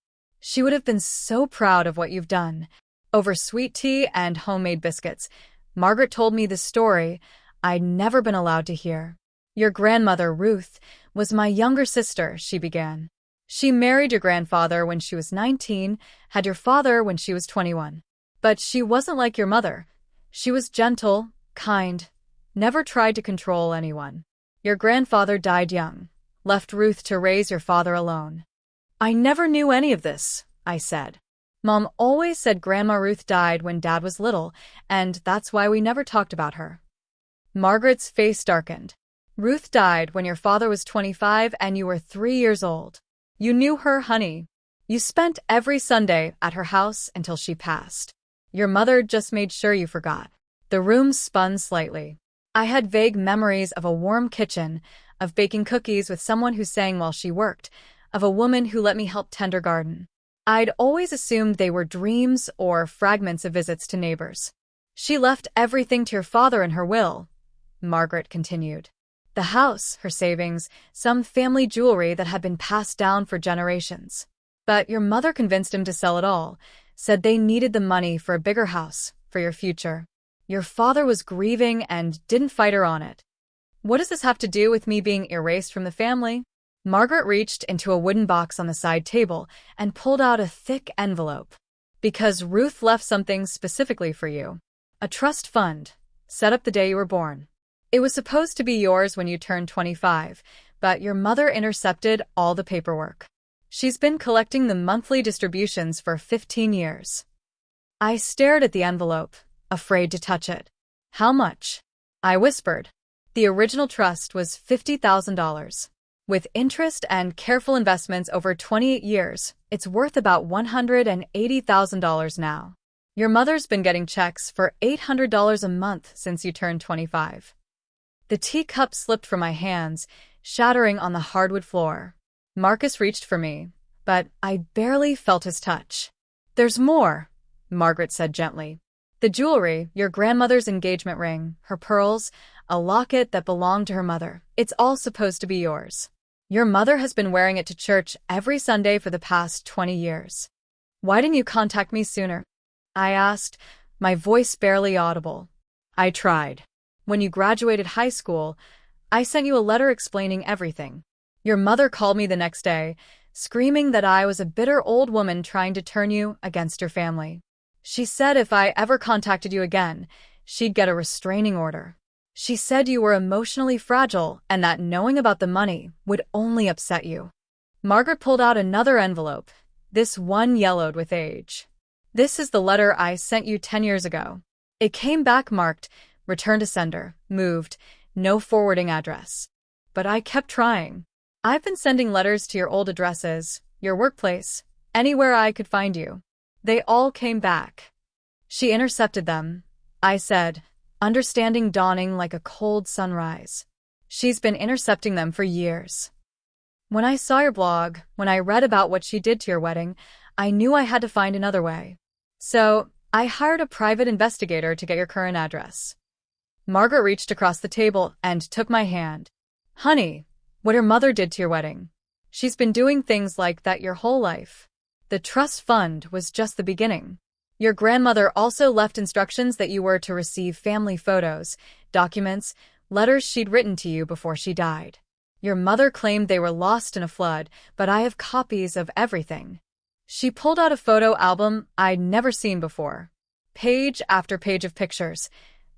She would have been so proud of what you've done. Over sweet tea and homemade biscuits, Margaret told me the story I'd never been allowed to hear. Your grandmother, Ruth, was my younger sister, she began. She married your grandfather when she was 19, had your father when she was 21. But she wasn't like your mother. She was gentle, kind, never tried to control anyone. Your grandfather died young, left Ruth to raise your father alone. I never knew any of this, I said. Mom always said Grandma Ruth died when Dad was little, and that's why we never talked about her. Margaret's face darkened. Ruth died when your father was 25 and you were 3 years old. You knew her, honey. You spent every Sunday at her house until she passed. Your mother just made sure you forgot. The room spun slightly. I had vague memories of a warm kitchen, of baking cookies with someone who sang while she worked, of a woman who let me help tend her garden. I'd always assumed they were dreams or fragments of visits to neighbors. She left everything to your father in her will, Margaret continued. The house, her savings, some family jewelry that had been passed down for generations. But your mother convinced him to sell it all, said they needed the money for a bigger house, for your future. Your father was grieving and didn't fight her on it. What does this have to do with me being erased from the family? Margaret reached into a wooden box on the side table and pulled out a thick envelope. Because Ruth left something specifically for you. A trust fund, set up the day you were born. It was supposed to be yours when you turned 25, but your mother intercepted all the paperwork. She's been collecting the monthly distributions for 15 years. I stared at the envelope, afraid to touch it. How much? I whispered. The original trust was $50,000. With interest and careful investments over 28 years, it's worth about $180,000 now. Your mother's been getting checks for $800 a month since you turned 25. The teacup slipped from my hands, shattering on the hardwood floor. Marcus reached for me, but I barely felt his touch. There's more, Margaret said gently. The jewelry, your grandmother's engagement ring, her pearls, a locket that belonged to her mother. It's all supposed to be yours. Your mother has been wearing it to church every Sunday for the past 20 years. Why didn't you contact me sooner? I asked, my voice barely audible. I tried. When you graduated high school, I sent you a letter explaining everything. Your mother called me the next day, screaming that I was a bitter old woman trying to turn you against your family. She said if I ever contacted you again, she'd get a restraining order. She said you were emotionally fragile and that knowing about the money would only upset you. Margaret pulled out another envelope, this one yellowed with age. This is the letter I sent you 10 years ago. It came back marked, return to sender, moved, no forwarding address. But I kept trying. I've been sending letters to your old addresses, your workplace, anywhere I could find you. They all came back. She intercepted them, I said, understanding dawning like a cold sunrise. She's been intercepting them for years. When I saw your blog, when I read about what she did to your wedding, I knew I had to find another way. So, I hired a private investigator to get your current address. Margaret reached across the table and took my hand. Honey, what her mother did to your wedding. She's been doing things like that your whole life. The trust fund was just the beginning. Your grandmother also left instructions that you were to receive family photos, documents, letters she'd written to you before she died. Your mother claimed they were lost in a flood, but I have copies of everything. She pulled out a photo album I'd never seen before. Page after page of pictures.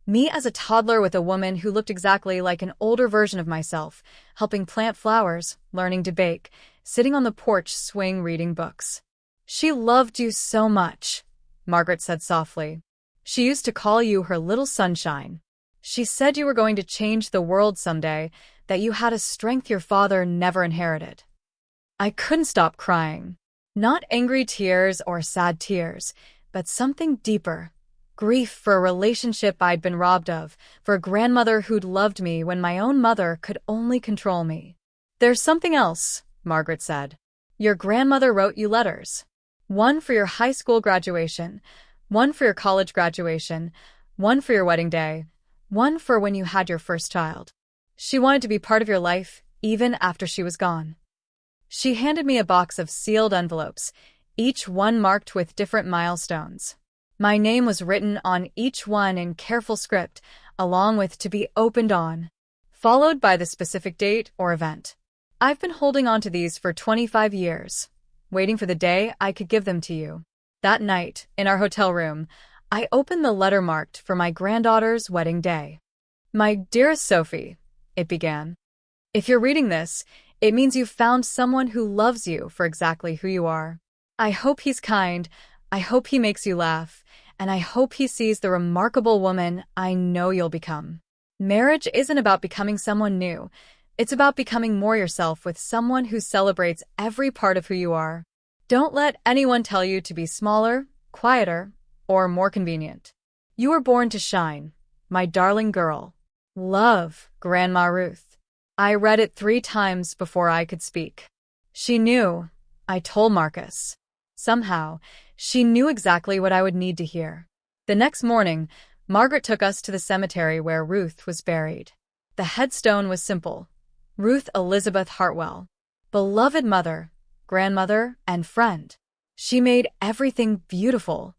Me as a toddler with a woman who looked exactly like an older version of myself, helping plant flowers, learning to bake, sitting on the porch swing reading books. She loved you so much, Margaret said softly. She used to call you her little sunshine. She said you were going to change the world someday, that you had a strength your father never inherited. I couldn't stop crying. Not angry tears or sad tears, but something deeper. Grief for a relationship I'd been robbed of, for a grandmother who'd loved me when my own mother could only control me. There's something else, Margaret said. Your grandmother wrote you letters. One for your high school graduation, one for your college graduation, one for your wedding day, one for when you had your first child. She wanted to be part of your life, even after she was gone. She handed me a box of sealed envelopes, each one marked with different milestones. My name was written on each one in careful script, along with to be opened on, followed by the specific date or event. I've been holding on to these for 25 years, waiting for the day I could give them to you. That night, in our hotel room, I opened the letter marked for my granddaughter's wedding day. My dearest Sophie, it began. If you're reading this, it means you've found someone who loves you for exactly who you are. I hope he's kind, I hope he makes you laugh, and I hope he sees the remarkable woman I know you'll become. Marriage isn't about becoming someone new. It's about becoming more yourself with someone who celebrates every part of who you are. Don't let anyone tell you to be smaller, quieter, or more convenient. You were born to shine, my darling girl. Love, Grandma Ruth. I read it 3 times before I could speak. She knew, I told Marcus. Somehow, she knew exactly what I would need to hear. The next morning, Margaret took us to the cemetery where Ruth was buried. The headstone was simple. Ruth Elizabeth Hartwell. Beloved mother, grandmother, and friend. She made everything beautiful.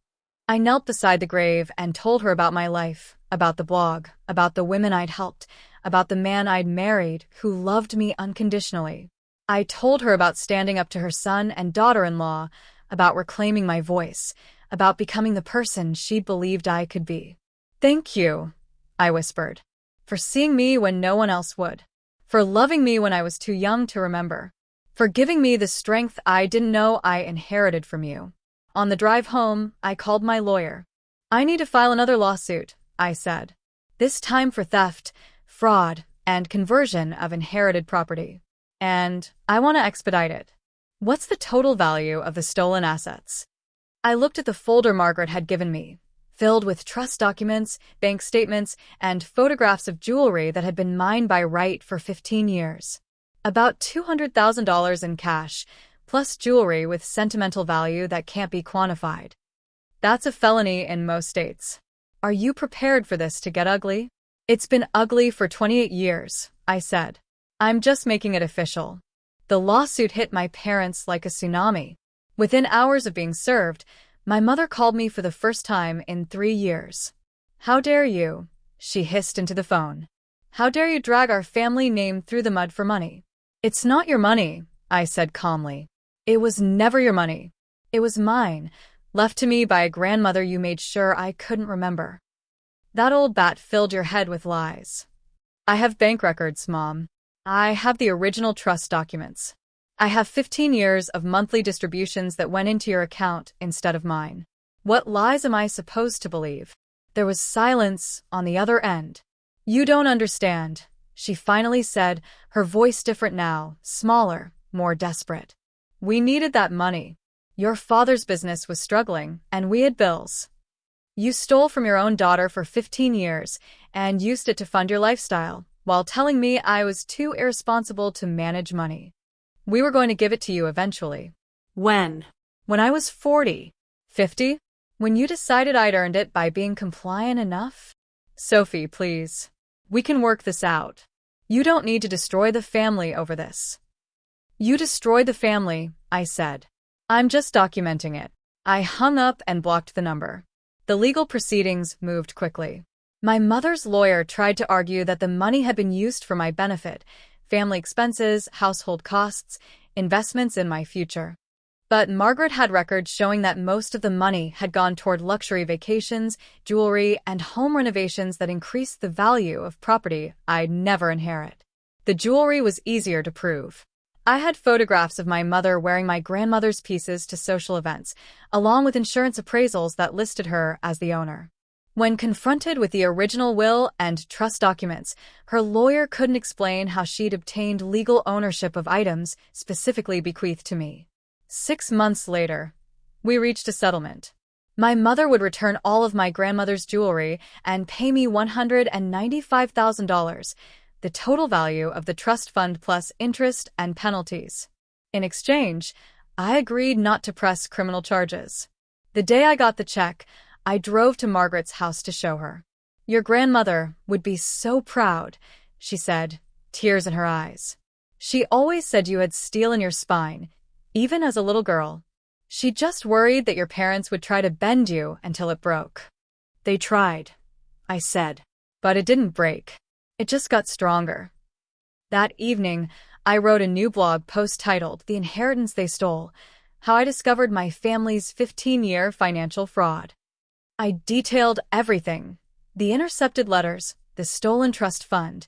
I knelt beside the grave and told her about my life, about the blog, about the women I'd helped, about the man I'd married who loved me unconditionally. I told her about standing up to her son and daughter-in-law, about reclaiming my voice, about becoming the person she'd believed I could be. Thank you, I whispered, for seeing me when no one else would, for loving me when I was too young to remember, for giving me the strength I didn't know I inherited from you. On the drive home, I called my lawyer. I need to file another lawsuit, I said. This time for theft, fraud, and conversion of inherited property. And I want to expedite it. What's the total value of the stolen assets? I looked at the folder Margaret had given me, filled with trust documents, bank statements, and photographs of jewelry that had been mine by right for 15 years. About $200,000 in cash, plus jewelry with sentimental value that can't be quantified. That's a felony in most states. Are you prepared for this to get ugly? It's been ugly for 28 years, I said. I'm just making it official. The lawsuit hit my parents like a tsunami. Within hours of being served, my mother called me for the first time in 3 years. How dare you? She hissed into the phone. How dare you drag our family name through the mud for money? It's not your money, I said calmly. It was never your money. It was mine, left to me by a grandmother you made sure I couldn't remember. That old bat filled your head with lies. I have bank records, Mom. I have the original trust documents. I have 15 years of monthly distributions that went into your account instead of mine. What lies am I supposed to believe? There was silence on the other end. You don't understand, she finally said, her voice different now, smaller, more desperate. We needed that money. Your father's business was struggling, and we had bills. You stole from your own daughter for 15 years and used it to fund your lifestyle, while telling me I was too irresponsible to manage money. We were going to give it to you eventually. When? When I was 40. 50? When you decided I'd earned it by being compliant enough? Sophie, please. We can work this out. You don't need to destroy the family over this. You destroyed the family, I said. I'm just documenting it. I hung up and blocked the number. The legal proceedings moved quickly. My mother's lawyer tried to argue that the money had been used for my benefit, family expenses, household costs, investments in my future. But Margaret had records showing that most of the money had gone toward luxury vacations, jewelry, and home renovations that increased the value of property I'd never inherit. The jewelry was easier to prove. I had photographs of my mother wearing my grandmother's pieces to social events, along with insurance appraisals that listed her as the owner. When confronted with the original will and trust documents, her lawyer couldn't explain how she'd obtained legal ownership of items specifically bequeathed to me. 6 months later, we reached a settlement. My mother would return all of my grandmother's jewelry and pay me $195,000, the total value of the trust fund plus interest and penalties. In exchange, I agreed not to press criminal charges. The day I got the check, I drove to Margaret's house to show her. Your grandmother would be so proud, she said, tears in her eyes. She always said you had steel in your spine, even as a little girl. She just worried that your parents would try to bend you until it broke. They tried, I said, but it didn't break. It just got stronger. That evening, I wrote a new blog post titled The Inheritance They Stole, How I Discovered My Family's 15-Year Financial Fraud. I detailed everything: the intercepted letters, the stolen trust fund,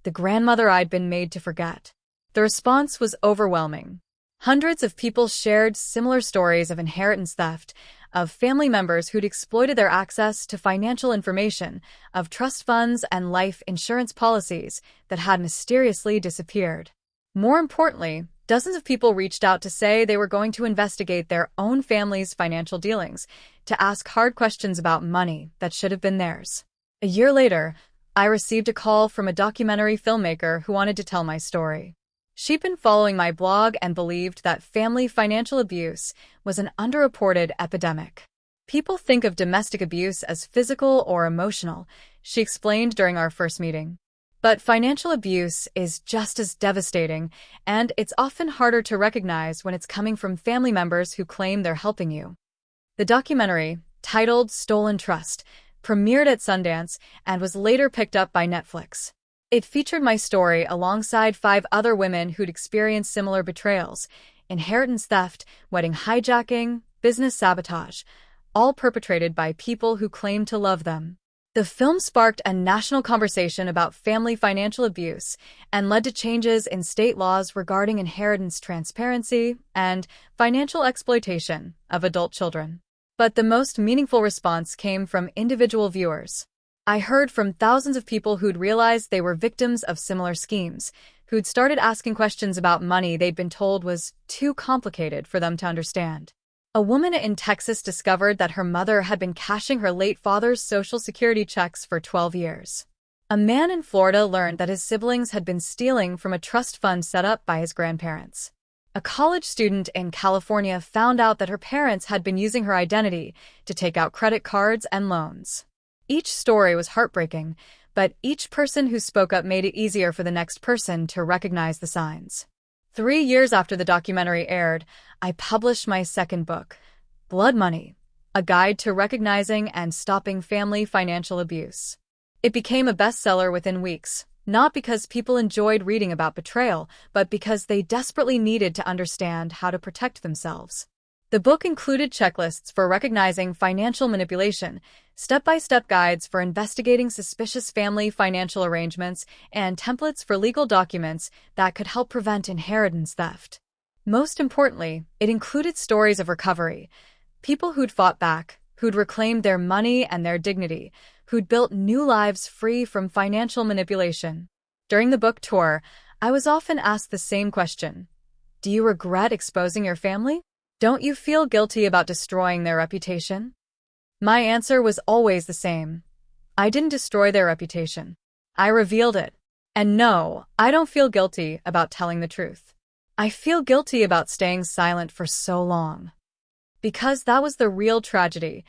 the grandmother I'd been made to forget. The response was overwhelming. Hundreds of people shared similar stories of inheritance theft, of family members who'd exploited their access to financial information, of trust funds and life insurance policies that had mysteriously disappeared. More importantly, dozens of people reached out to say they were going to investigate their own family's financial dealings, to ask hard questions about money that should have been theirs. A year later, I received a call from a documentary filmmaker who wanted to tell my story. She'd been following my blog and believed that family financial abuse was an underreported epidemic. People think of domestic abuse as physical or emotional, she explained during our first meeting. But financial abuse is just as devastating, and it's often harder to recognize when it's coming from family members who claim they're helping you. The documentary, titled Stolen Trust, premiered at Sundance and was later picked up by Netflix. It featured my story alongside 5 other women who'd experienced similar betrayals: inheritance theft, wedding hijacking, business sabotage, all perpetrated by people who claimed to love them. The film sparked a national conversation about family financial abuse and led to changes in state laws regarding inheritance transparency and financial exploitation of adult children. But the most meaningful response came from individual viewers. I heard from thousands of people who'd realized they were victims of similar schemes, who'd started asking questions about money they'd been told was too complicated for them to understand. A woman in Texas discovered that her mother had been cashing her late father's Social Security checks for 12 years. A man in Florida learned that his siblings had been stealing from a trust fund set up by his grandparents. A college student in California found out that her parents had been using her identity to take out credit cards and loans. Each story was heartbreaking, but each person who spoke up made it easier for the next person to recognize the signs. 3 years after the documentary aired, I published my second book, Blood Money, A Guide to Recognizing and Stopping Family Financial Abuse. It became a bestseller within weeks, not because people enjoyed reading about betrayal, but because they desperately needed to understand how to protect themselves. The book included checklists for recognizing financial manipulation, step-by-step guides for investigating suspicious family financial arrangements, and templates for legal documents that could help prevent inheritance theft. Most importantly, it included stories of recovery, people who'd fought back, who'd reclaimed their money and their dignity, who'd built new lives free from financial manipulation. During the book tour, I was often asked the same question: do you regret exposing your family? Don't you feel guilty about destroying their reputation? My answer was always the same. I didn't destroy their reputation. I revealed it. And no, I don't feel guilty about telling the truth. I feel guilty about staying silent for so long. Because that was the real tragedy.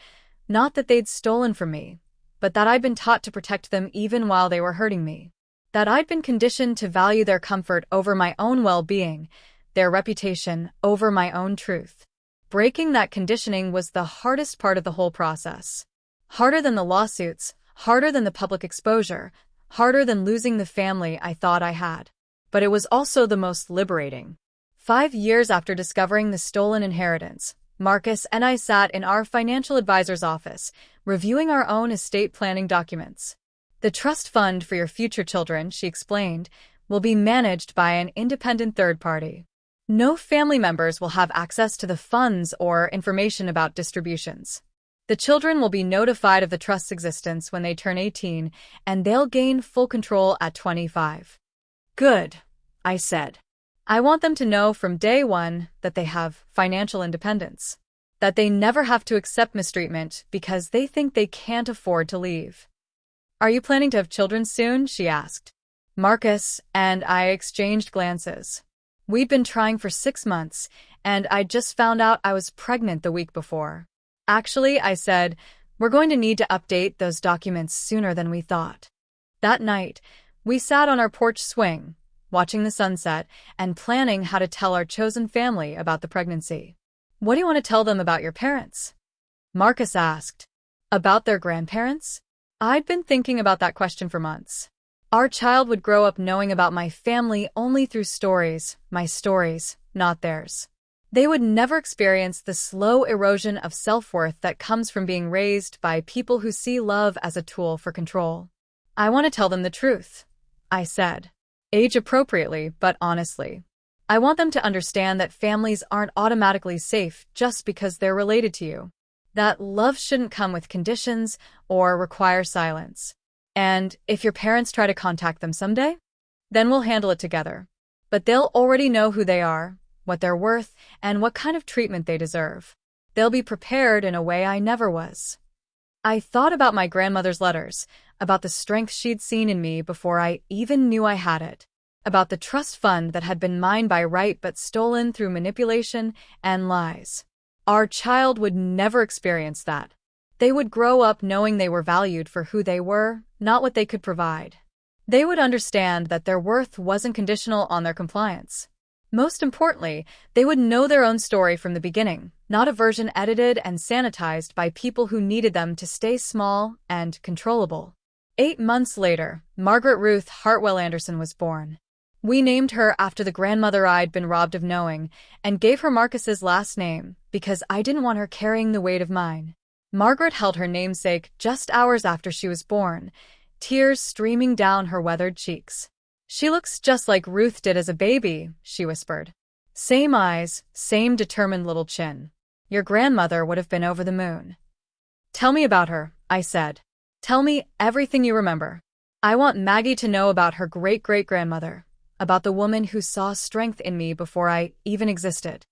Not that they'd stolen from me, but that I'd been taught to protect them even while they were hurting me. That I'd been conditioned to value their comfort over my own well-being, their reputation over my own truth. Breaking that conditioning was the hardest part of the whole process. Harder than the lawsuits, harder than the public exposure, harder than losing the family I thought I had. But it was also the most liberating. 5 years after discovering the stolen inheritance, Marcus and I sat in our financial advisor's office, reviewing our own estate planning documents. The trust fund for your future children, she explained, will be managed by an independent third party. No family members will have access to the funds or information about distributions. The children will be notified of the trust's existence when they turn 18, and they'll gain full control at 25. Good, I said. I want them to know from day one that they have financial independence, that they never have to accept mistreatment because they think they can't afford to leave. Are you planning to have children soon? She asked. Marcus and I exchanged glances. We'd been trying for 6 months, and I'd just found out I was pregnant the week before. Actually, I said, we're going to need to update those documents sooner than we thought. That night, we sat on our porch swing, watching the sunset and planning how to tell our chosen family about the pregnancy. What do you want to tell them about your parents? Marcus asked. About their grandparents? I'd been thinking about that question for months. Our child would grow up knowing about my family only through stories, my stories, not theirs. They would never experience the slow erosion of self-worth that comes from being raised by people who see love as a tool for control. I want to tell them the truth, I said. Age-appropriately, but honestly. I want them to understand that families aren't automatically safe just because they're related to you. That love shouldn't come with conditions or require silence. And if your parents try to contact them someday, then we'll handle it together. But they'll already know who they are, what they're worth, and what kind of treatment they deserve. They'll be prepared in a way I never was. I thought about my grandmother's letters, about the strength she'd seen in me before I even knew I had it, about the trust fund that had been mine by right but stolen through manipulation and lies. Our child would never experience that. They would grow up knowing they were valued for who they were, not what they could provide. They would understand that their worth wasn't conditional on their compliance. Most importantly, they would know their own story from the beginning, not a version edited and sanitized by people who needed them to stay small and controllable. 8 months later, Margaret Ruth Hartwell Anderson was born. We named her after the grandmother I'd been robbed of knowing, and gave her Marcus's last name because I didn't want her carrying the weight of mine. Margaret held her namesake just hours after she was born, tears streaming down her weathered cheeks. "She looks just like Ruth did as a baby," she whispered. "Same eyes, same determined little chin. Your grandmother would have been over the moon." "Tell me about her," I said. "Tell me everything you remember. I want Maggie to know about her great-great-grandmother, about the woman who saw strength in me before I even existed."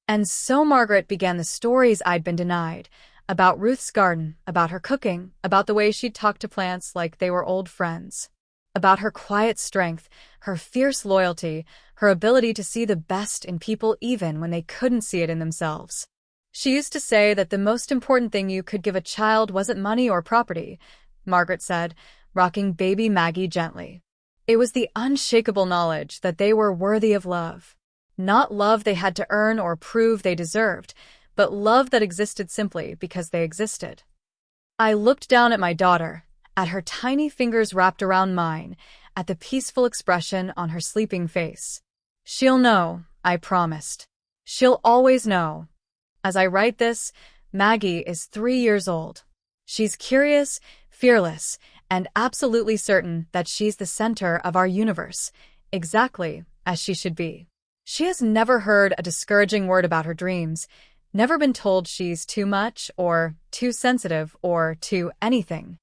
And so Margaret began the stories I'd been denied, about Ruth's garden, about her cooking, about the way she'd talk to plants like they were old friends, about her quiet strength, her fierce loyalty, her ability to see the best in people even when they couldn't see it in themselves. She used to say that the most important thing you could give a child wasn't money or property, Margaret said, rocking baby Maggie gently. It was the unshakable knowledge that they were worthy of love. Not love they had to earn or prove they deserved, but love that existed simply because they existed. I looked down at my daughter, at her tiny fingers wrapped around mine, at the peaceful expression on her sleeping face. "She'll know," I promised. "She'll always know." As I write this, Maggie is 3 years old. She's curious, fearless, and absolutely certain that she's the center of our universe, exactly as she should be. She has never heard a discouraging word about her dreams, never been told she's too much or too sensitive or too anything.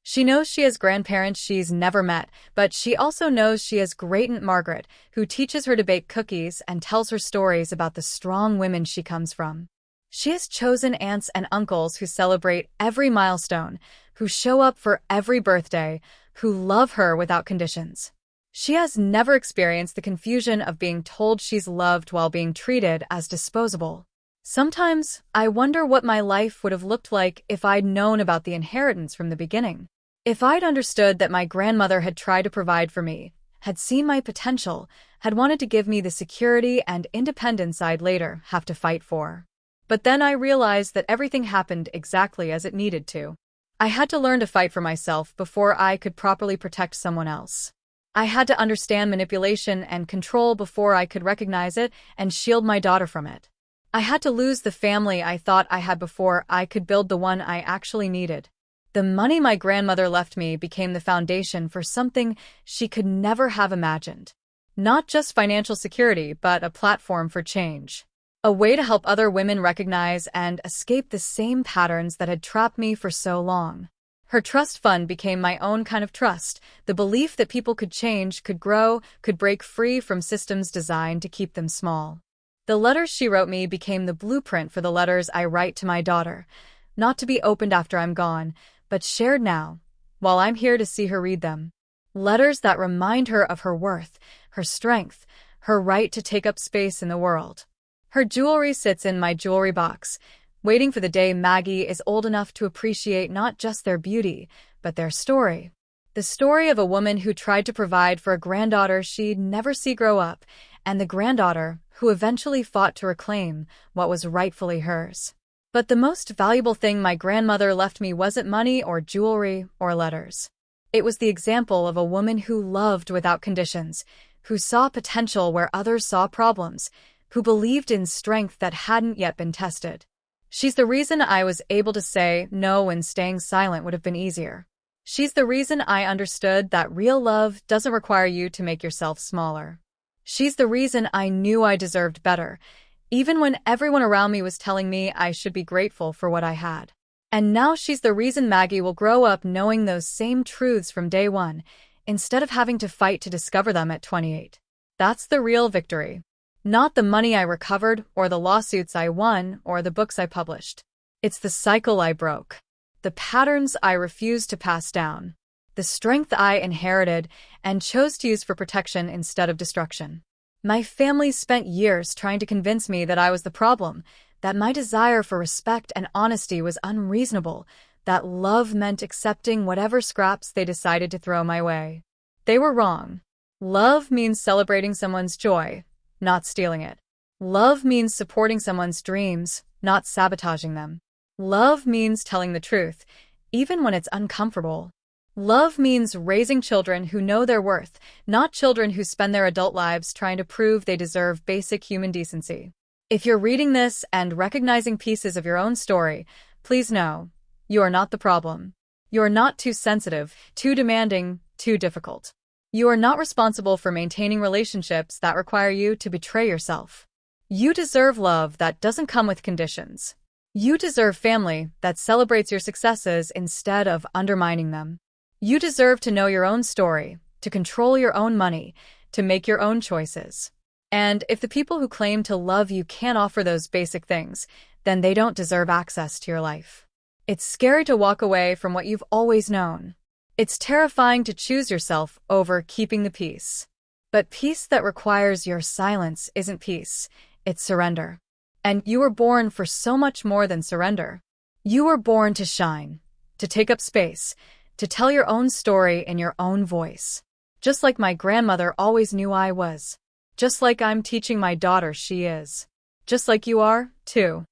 She knows she has grandparents she's never met, but she also knows she has great Aunt Margaret, who teaches her to bake cookies and tells her stories about the strong women she comes from. She has chosen aunts and uncles who celebrate every milestone, who show up for every birthday, who love her without conditions. She has never experienced the confusion of being told she's loved while being treated as disposable. Sometimes, I wonder what my life would have looked like if I'd known about the inheritance from the beginning. If I'd understood that my grandmother had tried to provide for me, had seen my potential, had wanted to give me the security and independence I'd later have to fight for. But then I realized that everything happened exactly as it needed to. I had to learn to fight for myself before I could properly protect someone else. I had to understand manipulation and control before I could recognize it and shield my daughter from it. I had to lose the family I thought I had before I could build the one I actually needed. The money my grandmother left me became the foundation for something she could never have imagined. Not just financial security, but a platform for change. A way to help other women recognize and escape the same patterns that had trapped me for so long. Her trust fund became my own kind of trust, the belief that people could change, could grow, could break free from systems designed to keep them small. The letters she wrote me became the blueprint for the letters I write to my daughter, not to be opened after I'm gone, but shared now, while I'm here to see her read them. Letters that remind her of her worth, her strength, her right to take up space in the world. Her jewelry sits in my jewelry box, waiting for the day Maggie is old enough to appreciate not just their beauty, but their story. The story of a woman who tried to provide for a granddaughter she'd never see grow up, and the granddaughter who eventually fought to reclaim what was rightfully hers. But the most valuable thing my grandmother left me wasn't money or jewelry or letters. It was the example of a woman who loved without conditions, who saw potential where others saw problems, who believed in strength that hadn't yet been tested. She's the reason I was able to say no when staying silent would have been easier. She's the reason I understood that real love doesn't require you to make yourself smaller. She's the reason I knew I deserved better, even when everyone around me was telling me I should be grateful for what I had. And now she's the reason Maggie will grow up knowing those same truths from day one, instead of having to fight to discover them at 28. That's the real victory. Not the money I recovered, or the lawsuits I won, or the books I published. It's the cycle I broke. The patterns I refused to pass down. The strength I inherited and chose to use for protection instead of destruction. My family spent years trying to convince me that I was the problem, that my desire for respect and honesty was unreasonable, that love meant accepting whatever scraps they decided to throw my way. They were wrong. Love means celebrating someone's joy, not stealing it. Love means supporting someone's dreams, not sabotaging them. Love means telling the truth, even when it's uncomfortable. Love means raising children who know their worth, not children who spend their adult lives trying to prove they deserve basic human decency. If you're reading this and recognizing pieces of your own story, please know, You are not the problem. You are not too sensitive, too demanding, too difficult. You are not responsible for maintaining relationships that require you to betray yourself. You deserve love that doesn't come with conditions. You deserve family that celebrates your successes instead of undermining them. You deserve to know your own story, to control your own money, to make your own choices. And if the people who claim to love you can't offer those basic things, then they don't deserve access to your life. It's scary to walk away from what you've always known. It's terrifying to choose yourself over keeping the peace. But peace that requires your silence isn't peace, it's surrender. And you were born for so much more than surrender. You were born to shine, to take up space, to tell your own story in your own voice. Just like my grandmother always knew I was. Just like I'm teaching my daughter she is. Just like you are, too.